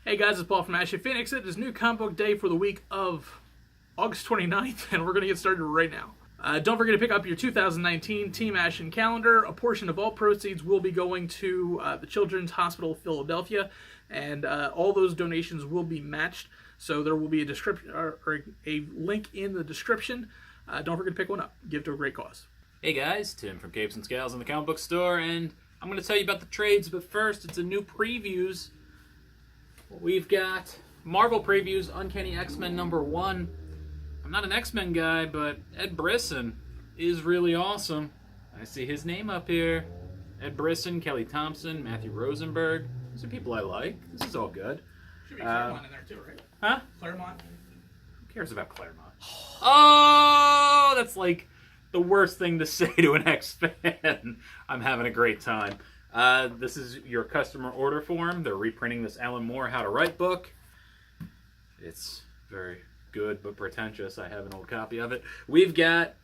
Hey guys, it's Paul from Ashen. It is new comic book day for the week of August 29th, and we're going to get started right now. Don't forget to pick up your 2019 Team Ashen calendar. A portion of all proceeds will be going to the Children's Hospital of Philadelphia, and all those donations will be matched. So there will be a description or a link in the description. Don't forget to pick one up. Give to a great cause. Hey guys, Tim from Capes and Scales in the comic book store, and I'm going to tell you about the trades, but first, it's a new previews. We've got Marvel previews, Uncanny X-Men #1. I'm not an X-Men guy, but Ed Brisson is really awesome. I see his name up here. Ed Brisson, Kelly Thompson, Matthew Rosenberg. These are people I like. This is all good. Should be Claremont in there too, right? Huh? Claremont. Who cares about Claremont? Oh, that's like the worst thing to say to an X-fan. I'm having a great time. This is your customer order form. They're reprinting this Alan Moore How to Write book. It's very good but pretentious. I have an old copy of it. We've got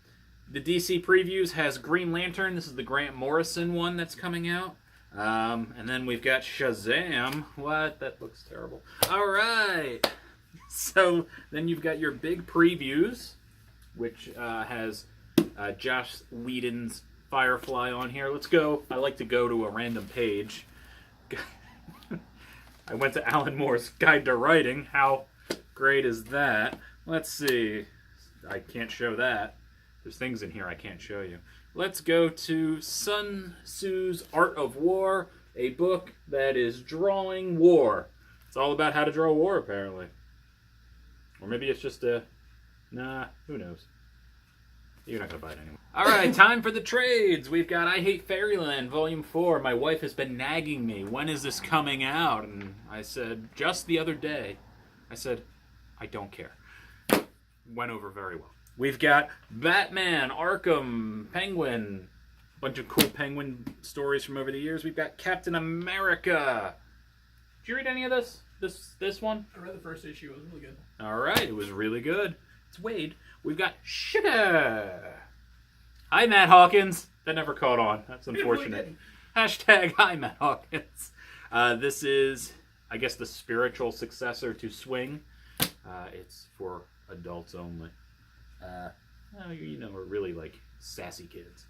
the DC previews has Green Lantern. This is the Grant Morrison one that's coming out. And then we've got Shazam. What? That looks terrible. All right. So then you've got your big previews, which has Joss Whedon's Firefly on here. Let's go. I like to go to a random page. I went to Alan Moore's Guide to Writing. How great is that? Let's see. I can't show that. There's things in here I can't show you. Let's go to Sun Tzu's Art of War, a book that is drawing war. It's all about how to draw war, apparently. Or maybe it's just a... Nah, who knows? You're not going to buy it anymore. All right, time for the trades. We've got I Hate Fairyland, Volume 4. My wife has been nagging me. When is this coming out? And I said, just the other day. I said, I don't care. Went over very well. We've got Batman, Arkham, Penguin. Bunch of cool Penguin stories from over the years. We've got Captain America. Did you read any of this? This one? I read the first issue. It was really good. All right, it was really good. It's Wade. We've got Sugar. Hi, Matt Hawkins. That never caught on. That's unfortunate. Really Hashtag hi, Matt Hawkins. This is, I guess, the spiritual successor to Swing. It's for adults only. We're really like sassy kids.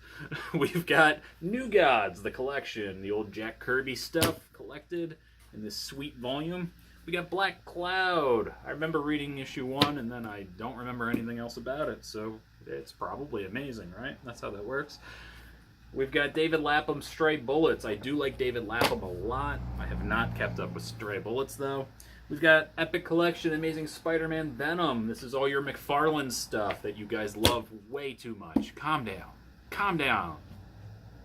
We've got New Gods, the collection. The old Jack Kirby stuff collected in this sweet volume. We got Black Cloud. I remember reading issue 1, and then I don't remember anything else about it, so it's probably amazing, right? That's how that works. We've got David Lapham's Stray Bullets. I do like David Lapham a lot. I have not kept up with Stray Bullets, though. We've got Epic Collection, Amazing Spider-Man Venom. This is all your McFarlane stuff that you guys love way too much. Calm down. Calm down.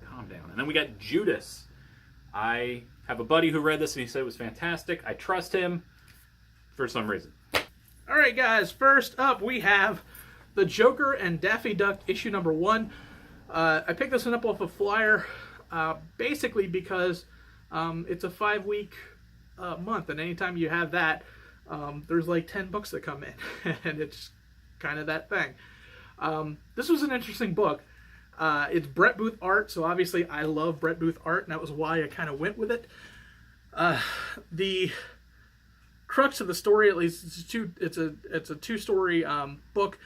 Calm down. And then we got Judas. I have a buddy who read this and he said it was fantastic. I trust him for some reason. All right, guys. First up, we have The Joker and Daffy Duck issue #1. I picked this one up off a flyer basically because it's a 5-week month, and anytime you have that, there's like 10 books that come in, and it's kind of that thing. This was an interesting book. It's Brett Booth art, so obviously I love Brett Booth art, and that was why I kind of went with it. The crux of the story, at least, it's a two-story book.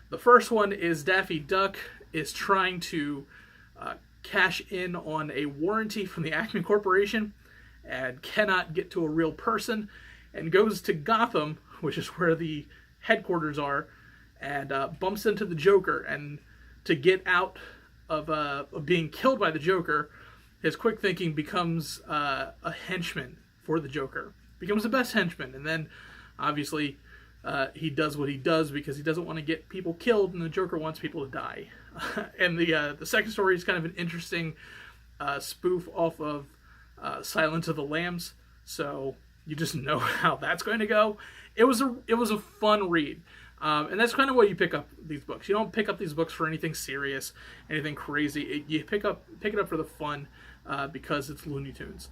The first one is Daffy Duck is trying to cash in on a warranty from the Acme Corporation and cannot get to a real person, and goes to Gotham, which is where the headquarters are, and bumps into the Joker. And to get out of being killed by the Joker, his quick thinking becomes a henchman for the Joker. Becomes the best henchman, and then obviously he does what he does because he doesn't want to get people killed, and the Joker wants people to die. And the second story is kind of an interesting spoof off of Silence of the Lambs, so you just know how that's going to go. It was a fun read. And that's kind of why you pick up these books. You don't pick up these books for anything serious, anything crazy. You pick it up for the fun because it's Looney Tunes.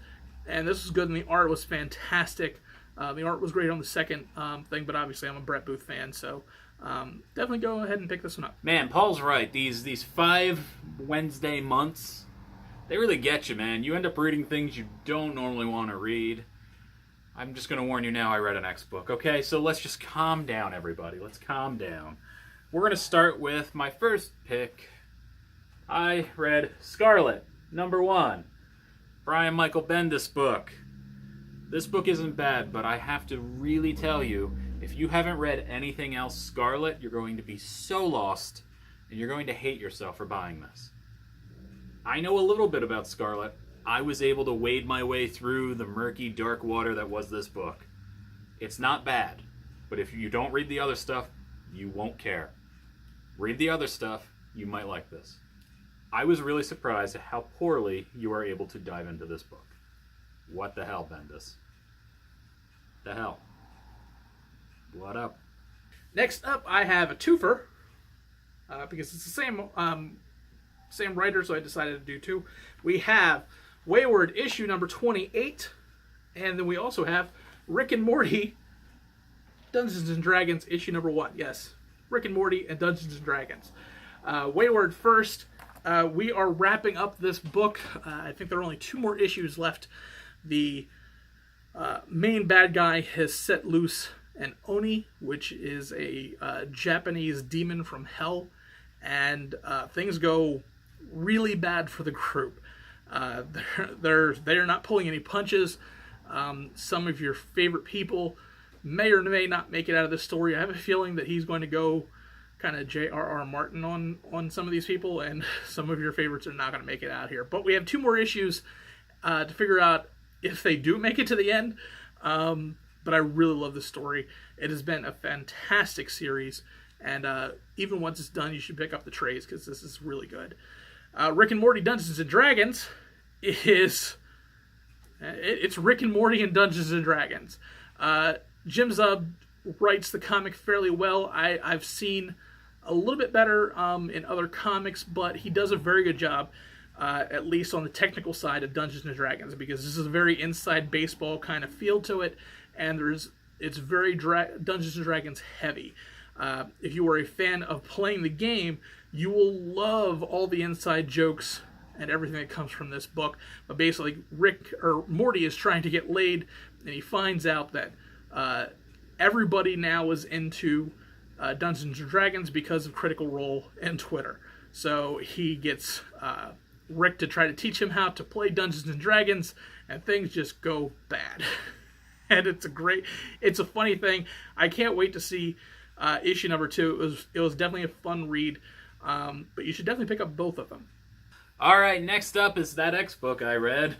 And this was good, and the art was fantastic. The art was great on the second thing, but obviously I'm a Brett Booth fan, so definitely go ahead and pick this one up. Man, Paul's right. These 5 Wednesday months, they really get you, man. You end up reading things you don't normally want to read. I'm just going to warn you now, I read an X book, okay? So let's just calm down, everybody. Let's calm down. We're going to start with my first pick. I read Scarlet, #1. Brian Michael Bendis book. This book isn't bad, but I have to really tell you, if you haven't read anything else Scarlet, you're going to be so lost, and you're going to hate yourself for buying this. I know a little bit about Scarlet. I was able to wade my way through the murky, dark water that was this book. It's not bad, but if you don't read the other stuff, you won't care. Read the other stuff, you might like this. I was really surprised at how poorly you are able to dive into this book. What the hell, Bendis? The hell? What up? Next up, I have a twofer, because it's the same writer, so I decided to do two. We have Wayward, issue number 28, and then we also have Rick and Morty, Dungeons and Dragons, issue number 1. Yes, Rick and Morty and Dungeons and Dragons. Wayward first. We are wrapping up this book. I think there are only 2 more issues left. The main bad guy has set loose an Oni, which is a Japanese demon from hell, and things go really bad for the group. They're not pulling any punches. Some of your favorite people may or may not make it out of this story. I have a feeling that he's going to go kind of J.R.R. Martin on some of these people, and some of your favorites are not going to make it out here. But we have 2 more issues to figure out if they do make it to the end. But I really love this story. It has been a fantastic series, and even once it's done, you should pick up the trays because this is really good. Rick and Morty Dungeons and Dragons is it's Rick and Morty and Dungeons and Dragons. Jim Zub writes the comic fairly well. I've seen a little bit better in other comics, but he does a very good job, at least on the technical side of Dungeons and Dragons, because this is a very inside baseball kind of feel to it, and it's very Dungeons and Dragons heavy. If you are a fan of playing the game, you will love all the inside jokes and everything that comes from this book. But basically, Morty is trying to get laid, and he finds out that everybody now is into Dungeons and Dragons because of Critical Role and Twitter. So he gets Rick to try to teach him how to play Dungeons and Dragons, and things just go bad. And it's a funny thing. I can't wait to see issue number 2. It was definitely a fun read, but you should definitely pick up both of them. All right, next up is that X book I read.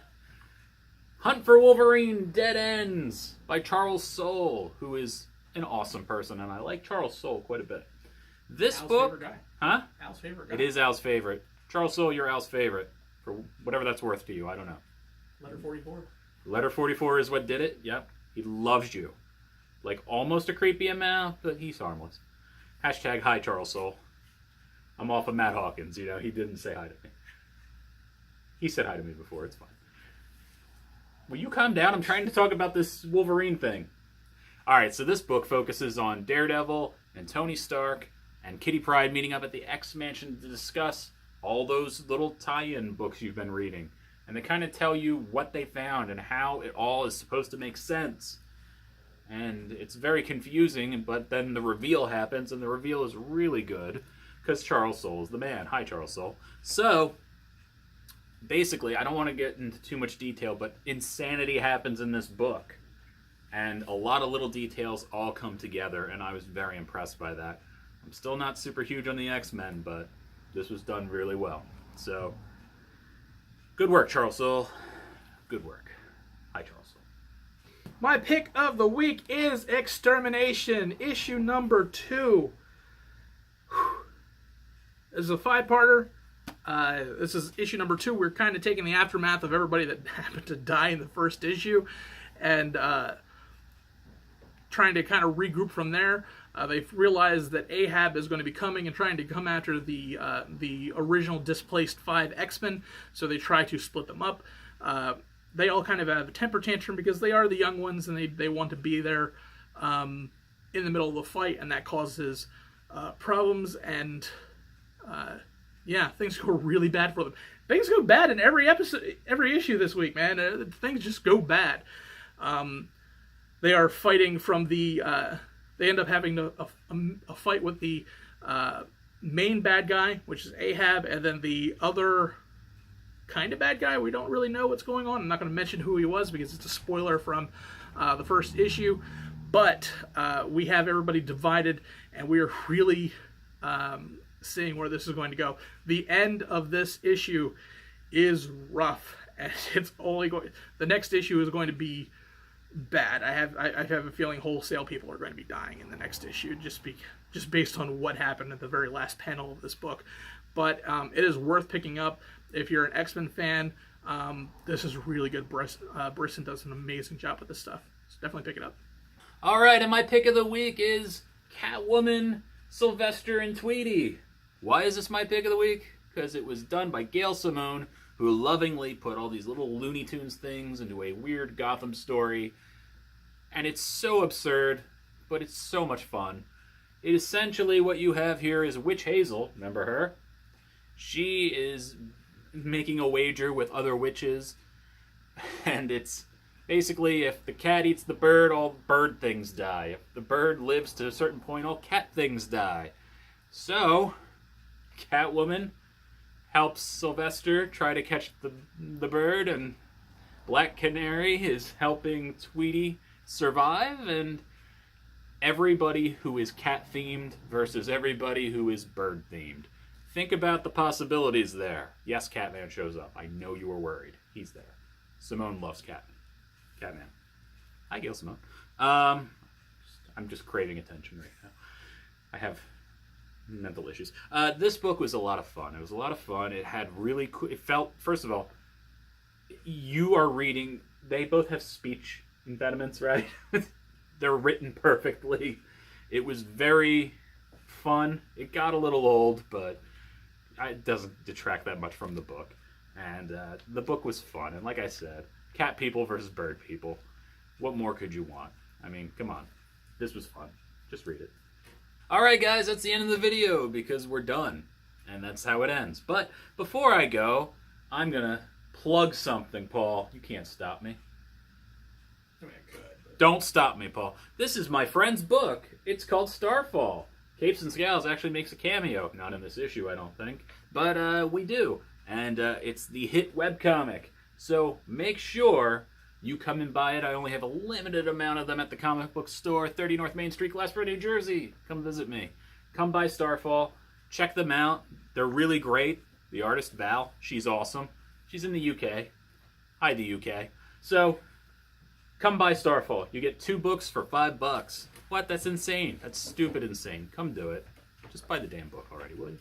Hunt for Wolverine, Dead Ends by Charles Soule, who is an awesome person, and I like Charles Soule quite a bit. This Al's book... favorite guy. Huh? Al's favorite guy. It is Al's favorite. Charles Soule, you're Al's favorite. For whatever that's worth to you, I don't know. Letter 44. Letter 44 is what did it, yep. He loves you. Like, almost a creepy amount, but he's harmless. Hashtag hi, Charles Soule. I'm off of Matt Hawkins, he didn't say hi to me. He said hi to me before, it's fine. Will you calm down? I'm trying to talk about this Wolverine thing. Alright, so this book focuses on Daredevil and Tony Stark and Kitty Pryde meeting up at the X-Mansion to discuss all those little tie-in books you've been reading. And they kind of tell you what they found and how it all is supposed to make sense. And it's very confusing, but then the reveal happens, and the reveal is really good, because Charles Soule is the man. Hi, Charles Soule. So, basically, I don't want to get into too much detail, but insanity happens in this book. And a lot of little details all come together, and I was very impressed by that. I'm still not super huge on the X-Men, but this was done really well. So, good work, Charles Soule. Good work. Hi, Charles Soule. My pick of the week is Extermination, issue number 2. This is a 5-parter. This is issue number 2. We're kind of taking the aftermath of everybody that happened to die in the first issue, and trying to kind of regroup from there. They've realized that Ahab is going to be coming and trying to come after the original displaced 5 X-Men, so they try to split them up. They all kind of have a temper tantrum because they are the young ones, and they want to be there in the middle of the fight, and that causes problems, and things go really bad for them. Things go bad in every issue this week, man. Things just go bad. they are fighting from the. They end up having a fight with the main bad guy, which is Ahab, and then the other kind of bad guy. We don't really know what's going on. I'm not going to mention who he was because it's a spoiler from the first issue. But we have everybody divided, and we are really seeing where this is going to go. The end of this issue is rough, and it's only going. The next issue is going to be bad. I have a feeling wholesale people are going to be dying in the next issue, just based on what happened at the very last panel of this book. But it is worth picking up if you're an X-Men fan. This is really good. Brisson does an amazing job with this stuff, so definitely pick it up. All right, and my pick of the week is Catwoman, Sylvester, and Tweety. Why is this my pick of the week? Because it was done by Gail Simone, who lovingly put all these little Looney Tunes things into a weird Gotham story. And it's so absurd, but it's so much fun. Essentially, what you have here is Witch Hazel, remember her? She is making a wager with other witches, and it's basically, if the cat eats the bird, all bird things die. If the bird lives to a certain point, all cat things die. So, Catwoman helps Sylvester try to catch the bird, and Black Canary is helping Tweety survive, and everybody who is cat-themed versus everybody who is bird-themed. Think about the possibilities there. Yes, Catman shows up. I know you were worried. He's there. Simone loves Catman. Hi, Gail Simone. I'm just craving attention right now. I have mental issues. This book was a lot of fun. It was a lot of fun. It had really cool... It felt... First of all, you are reading... They both have speech impediments, right? They're written perfectly. It was very fun. It got a little old, but it doesn't detract that much from the book. And the book was fun. And like I said, cat people versus bird people. What more could you want? I mean, come on. This was fun. Just read it. Alright guys, that's the end of the video because we're done. And that's how it ends. But before I go, I'm going to plug something, Paul. You can't stop me. I mean, I could, but... Don't stop me, Paul. This is my friend's book. It's called Starfall. Capes and Scales actually makes a cameo. Not in this issue, I don't think. But we do. And it's the hit webcomic. So make sure you come and buy it. I only have a limited amount of them at the comic book store, 30 North Main Street, Glassboro, New Jersey. Come visit me. Come buy Starfall. Check them out. They're really great. The artist, Val, she's awesome. She's in the UK. Hi, the UK. So, come buy Starfall. You get 2 books for $5. What? That's insane. That's stupid insane. Come do it. Just buy the damn book already, will you?